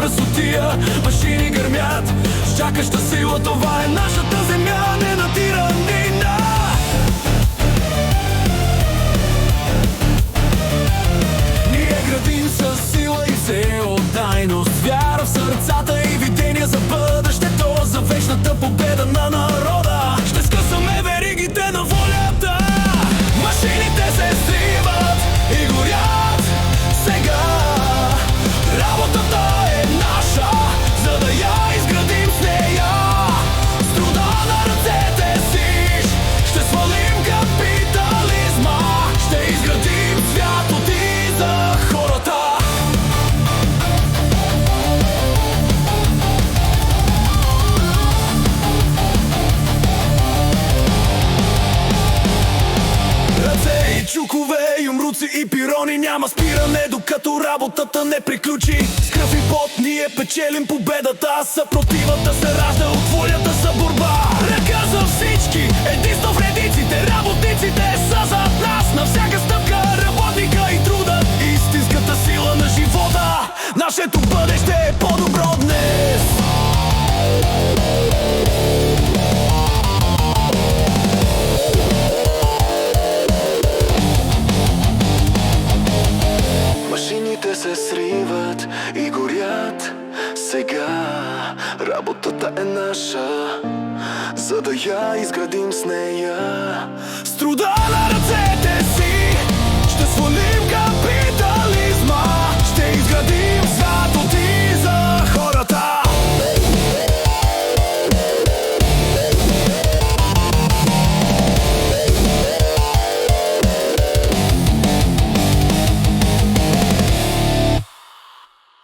през отия машини гърмят. С чакаща сила, това е нашата земя, не на тиранина. Ние градим със сила и всеотдайност, вяра в сърцата и видения за бъдещето, за вечната победа на народа. Ще скъсаме веригите на волята. Машините се сриват и горят сега. Работата е наша, за да я изградим с нея. С труда на ръцете си ще свалим капитализма. Ще изградим свят от и за хората. Ръце и чукове, юмруци и пирони, няма спиране докато работата не приключи. С кръв и пот ние печелим победата, съпротивата се ражда от волята за борба. Ръка за всички, единство в редиците, работниците са зад нас. На всяка стъпка работника и трудът, истинската сила на живота. Нашето бъдеще е по-добро днес. Машините се сриват и горят сега. Работата е наша, за да я изградим с нея.